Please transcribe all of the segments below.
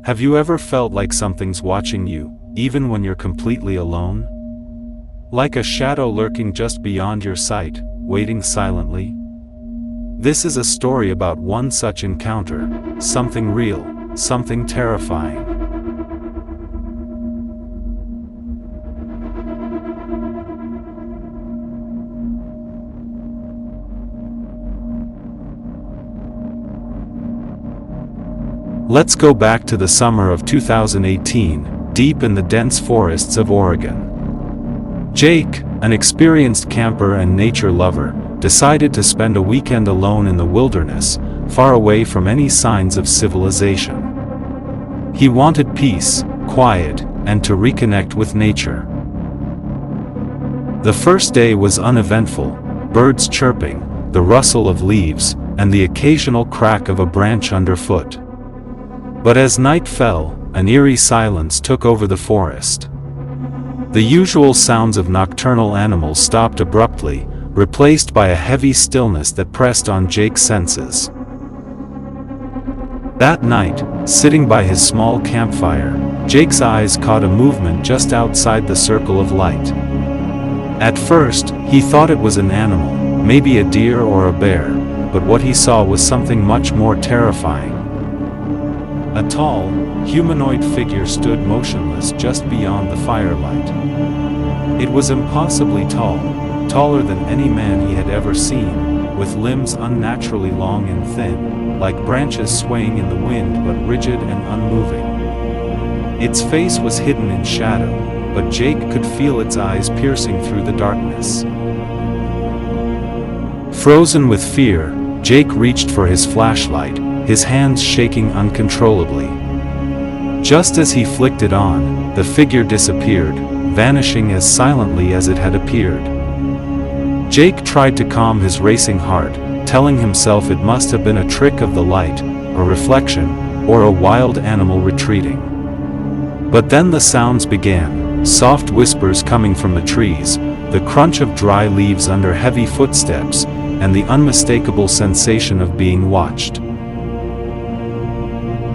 Have you ever felt like something's watching you, even when you're completely alone? Like a shadow lurking just beyond your sight, waiting silently? This is a story about one such encounter, something real, something terrifying. Let's go back to the summer of 2018, deep in the dense forests of Oregon. Jake, an experienced camper and nature lover, decided to spend a weekend alone in the wilderness, far away from any signs of civilization. He wanted peace, quiet, and to reconnect with nature. The first day was uneventful, birds chirping, the rustle of leaves, and the occasional crack of a branch underfoot. But as night fell, an eerie silence took over the forest. The usual sounds of nocturnal animals stopped abruptly, replaced by a heavy stillness that pressed on Jake's senses. That night, sitting by his small campfire, Jake's eyes caught a movement just outside the circle of light. At first, he thought it was an animal, maybe a deer or a bear, but what he saw was something much more terrifying. A tall, humanoid figure stood motionless just beyond the firelight. It was impossibly tall, taller than any man he had ever seen, with limbs unnaturally long and thin, like branches swaying in the wind but rigid and unmoving. Its face was hidden in shadow, but Jake could feel its eyes piercing through the darkness. Frozen with fear, Jake reached for his flashlight, his hands shaking uncontrollably. Just as he flicked it on, the figure disappeared, vanishing as silently as it had appeared. Jake tried to calm his racing heart, telling himself it must have been a trick of the light, a reflection, or a wild animal retreating. But then the sounds began, soft whispers coming from the trees, the crunch of dry leaves under heavy footsteps, and the unmistakable sensation of being watched.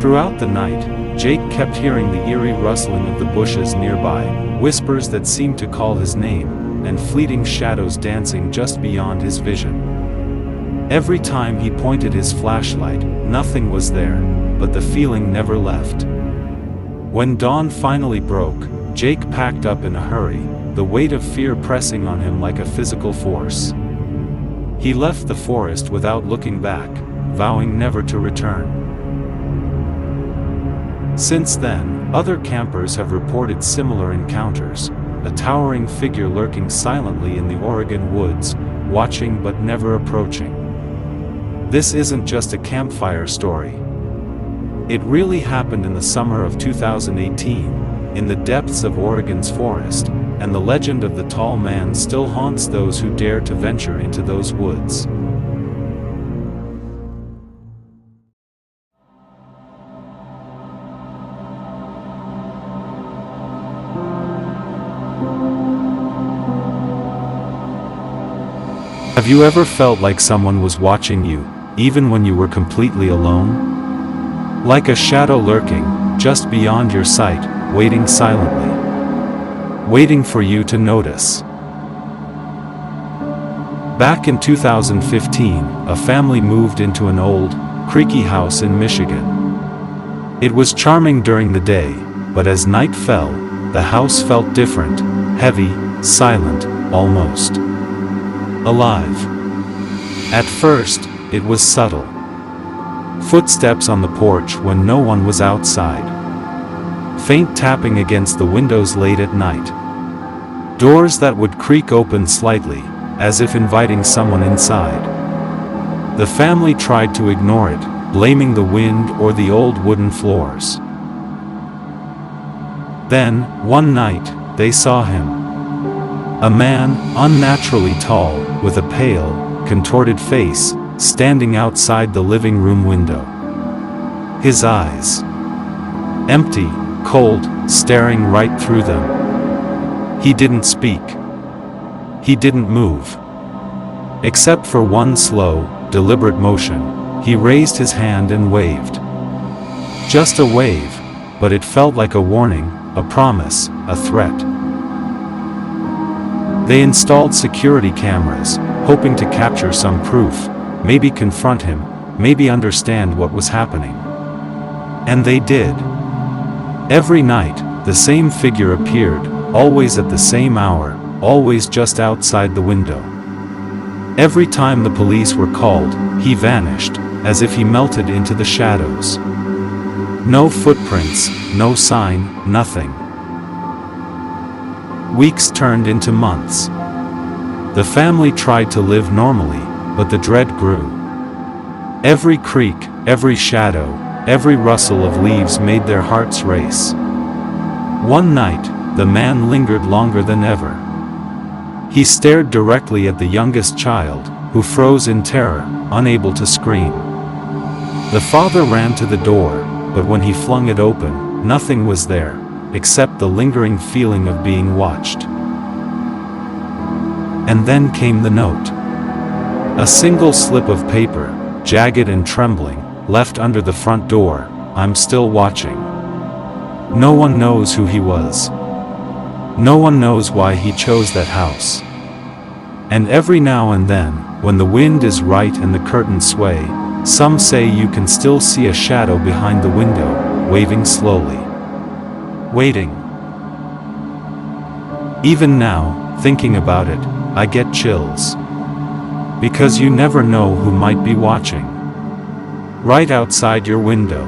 Throughout the night, Jake kept hearing the eerie rustling of the bushes nearby, whispers that seemed to call his name, and fleeting shadows dancing just beyond his vision. Every time he pointed his flashlight, nothing was there, but the feeling never left. When dawn finally broke, Jake packed up in a hurry, the weight of fear pressing on him like a physical force. He left the forest without looking back, vowing never to return. Since then, other campers have reported similar encounters, a towering figure lurking silently in the Oregon woods, watching but never approaching. This isn't just a campfire story. It really happened in the summer of 2018, in the depths of Oregon's forest, and the legend of the tall man still haunts those who dare to venture into those woods. Have you ever felt like someone was watching you, even when you were completely alone? Like a shadow lurking, just beyond your sight, waiting silently. Waiting for you to notice. Back in 2015, a family moved into an old, creaky house in Michigan. It was charming during the day, but as night fell, the house felt different, heavy, silent, almost alive. At first, it was subtle. Footsteps on the porch when no one was outside. Faint tapping against the windows late at night. Doors that would creak open slightly, as if inviting someone inside. The family tried to ignore it, blaming the wind or the old wooden floors. Then, one night, they saw him. A man, unnaturally tall, with a pale, contorted face, standing outside the living room window. His eyes, empty, cold, staring right through them. He didn't speak. He didn't move. Except for one slow, deliberate motion, he raised his hand and waved. Just a wave, but it felt like a warning, a promise, a threat. They installed security cameras, hoping to capture some proof, maybe confront him, maybe understand what was happening. And they did. Every night, the same figure appeared, always at the same hour, always just outside the window. Every time the police were called, he vanished, as if he melted into the shadows. No footprints, no sign, nothing. Weeks turned into months. The family tried to live normally, but the dread grew. Every creak, every shadow, every rustle of leaves made their hearts race. One night, the man lingered longer than ever. He stared directly at the youngest child, who froze in terror, unable to scream. The father ran to the door, but when he flung it open, nothing was there, except the lingering feeling of being watched. And then came the note. A single slip of paper, jagged and trembling, left under the front door. "I'm still watching." No one knows who he was. No one knows why he chose that house. And every now and then, when the wind is right and the curtains sway, some say you can still see a shadow behind the window, waving slowly. Waiting. Even now, thinking about it, I get chills. Because you never know who might be watching. Right outside your window.